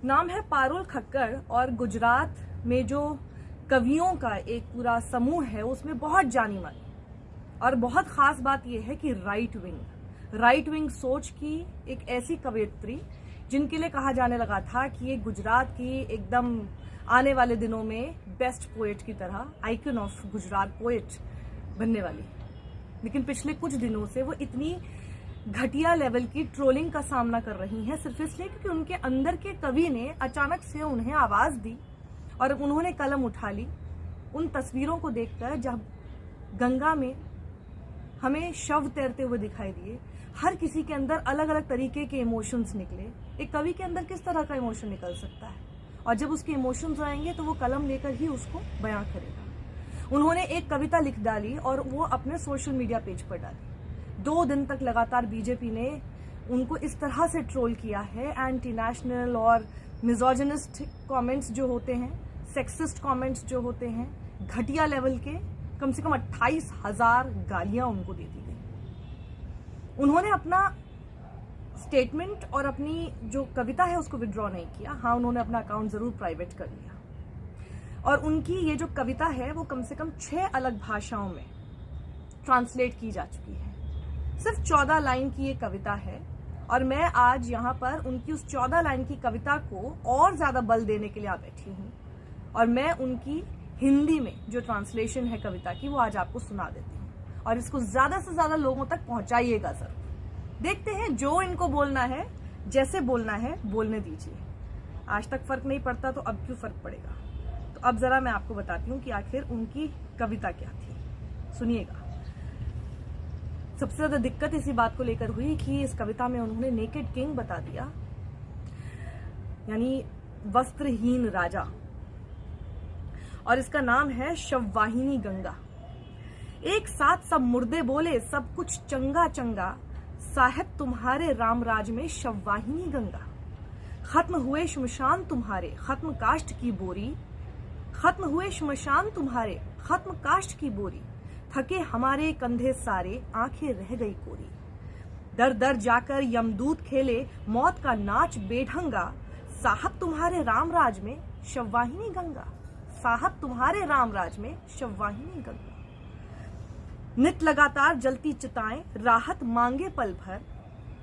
नाम है पारुल खक्कर और गुजरात में जो कवियों का एक पूरा समूह है उसमें बहुत जानी मानी और बहुत खास बात यह है कि राइट विंग सोच की एक ऐसी कवयित्री जिनके लिए कहा जाने लगा था कि ये गुजरात की एकदम आने वाले दिनों में बेस्ट पोएट की तरह आइकन ऑफ गुजरात पोएट बनने वाली। लेकिन पिछले कुछ दिनों से वो इतनी घटिया लेवल की ट्रोलिंग का सामना कर रही हैं सिर्फ इसलिए क्योंकि उनके अंदर के कवि ने अचानक से उन्हें आवाज दी और उन्होंने कलम उठा ली उन तस्वीरों को देखकर जब गंगा में हमें शव तैरते हुए दिखाई दिए। हर किसी के अंदर अलग अलग तरीके के इमोशंस निकले। एक कवि के अंदर किस तरह का इमोशन निकल सकता है और जब उसके इमोशंस आएंगे तो वो कलम लेकर ही उसको बयां करेगा। उन्होंने एक कविता लिख डाली और वो अपने सोशल मीडिया पेज पर डाली। 2 दिन तक लगातार बीजेपी ने उनको इस तरह से ट्रोल किया है। एंटी नेशनल और मिजोजिनिस्ट कमेंट्स जो होते हैं, सेक्सिस्ट कमेंट्स जो होते हैं, घटिया लेवल के कम से कम 28,000 गालियां उनको दे दी गई। उन्होंने अपना स्टेटमेंट और अपनी जो कविता है उसको विड्रॉ नहीं किया। हाँ, उन्होंने अपना अकाउंट जरूर प्राइवेट कर लिया और उनकी ये जो कविता है वो कम से कम 6 अलग भाषाओं में ट्रांसलेट की जा चुकी है। सिर्फ 14 लाइन की ये कविता है और मैं आज यहाँ पर उनकी उस 14 लाइन की कविता को और ज्यादा बल देने के लिए आ बैठी हूँ और मैं उनकी हिंदी में जो ट्रांसलेशन है कविता की वो आज आपको सुना देती हूँ और इसको ज्यादा से ज्यादा लोगों तक पहुंचाइएगा जरूर। देखते हैं जो इनको बोलना है, जैसे बोलना है बोलने दीजिए। आज तक फर्क नहीं पड़ता तो अब क्यों फर्क पड़ेगा। तो अब जरा मैं आपको बताती हूँ कि आखिर उनकी कविता क्या थी। सुनिएगा। सबसे ज्यादा दिक्कत इसी बात को लेकर हुई कि इस कविता में उन्होंने नेकेड किंग बता दिया, यानी वस्त्रहीन राजा, और इसका नाम है शववाहिनी गंगा। एक साथ सब मुर्दे बोले सब कुछ चंगा चंगा, साहेब तुम्हारे रामराज में शववाहिनी गंगा। खत्म हुए शमशान तुम्हारे खत्म काष्ठ की बोरी, खत्म हुए शमशान तुम्हारे खत्म काष्ठ की बोरी, थके हमारे कंधे सारे आंखें रह गई कोरी। दर दर जाकर यमदूत खेले मौत का नाच बेढंगा, साहब तुम्हारे रामराज में शववाहिनी गंगा, साहब तुम्हारे रामराज में शववाहिनी गंगा। नित लगातार जलती चिताएं राहत मांगे पल भर,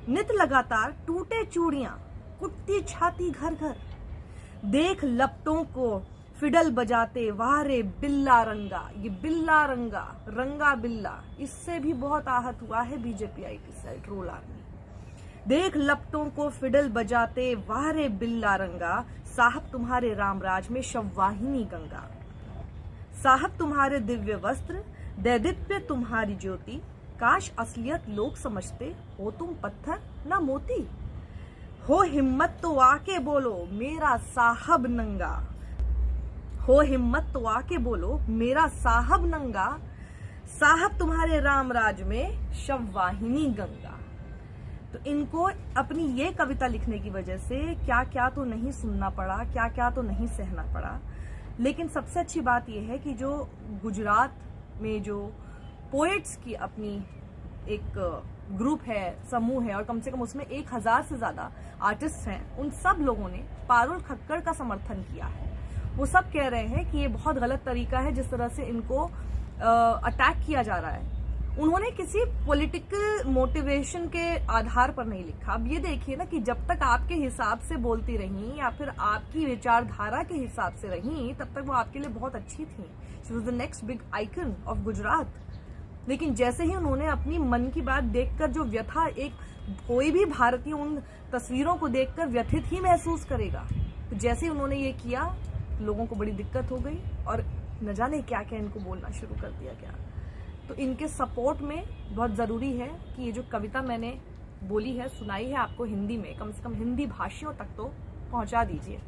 नित लगातार टूटे चूड़ियां कुटती छाती घर घर, देख लपटों को फिडल बजाते वारे बिल्ला रंगा। ये बिल्ला रंगा, रंगा बिल्ला, इससे भी बहुत आहत हुआ है बीजेपी की साइड रोल आर्मी। देख लपटों को फिडल बजाते वारे बिल्ला रंगा, साहब तुम्हारे रामराज में शववाहिनी गंगा। साहब तुम्हारे दिव्य वस्त्र दैदित्य तुम्हारी ज्योति, काश असलियत लोग समझते हो तुम पत्थर ना मोती। हो हिम्मत तो आके बोलो मेरा साहब नंगा, हो हिम्मत तो आके बोलो मेरा साहब नंगा, साहब तुम्हारे रामराज में शववाहिनी गंगा। तो इनको अपनी ये कविता लिखने की वजह से क्या क्या तो नहीं सुनना पड़ा, क्या क्या तो नहीं सहना पड़ा। लेकिन सबसे अच्छी बात यह है कि जो गुजरात में जो पोएट्स की अपनी एक ग्रुप है, समूह है और कम से कम उसमें 1000 से ज्यादा आर्टिस्ट हैं, उन सब लोगों ने पारुल खक्कर का समर्थन किया है। वो सब कह रहे हैं कि ये बहुत गलत तरीका है जिस तरह से इनको अटैक किया जा रहा है। उन्होंने किसी पॉलिटिकल मोटिवेशन के आधार पर नहीं लिखा। अब ये देखिए ना कि जब तक आपके हिसाब से बोलती रही या फिर आपकी विचारधारा के हिसाब से रही तब तक वो आपके लिए बहुत अच्छी थी। She was the next big icon of Gujarat. लेकिन जैसे ही उन्होंने अपनी मन की बात देखकर जो व्यथा, एक कोई भी भारतीय उन तस्वीरों को देखकर व्यथित ही महसूस करेगा, तो जैसे ही उन्होंने ये किया लोगों को बड़ी दिक्कत हो गई और न जाने क्या क्या इनको बोलना शुरू कर दिया गया। तो इनके सपोर्ट में बहुत जरूरी है कि ये जो कविता मैंने बोली है, सुनाई है आपको हिंदी में, कम से कम हिंदी भाषियों तक तो पहुंचा दीजिए।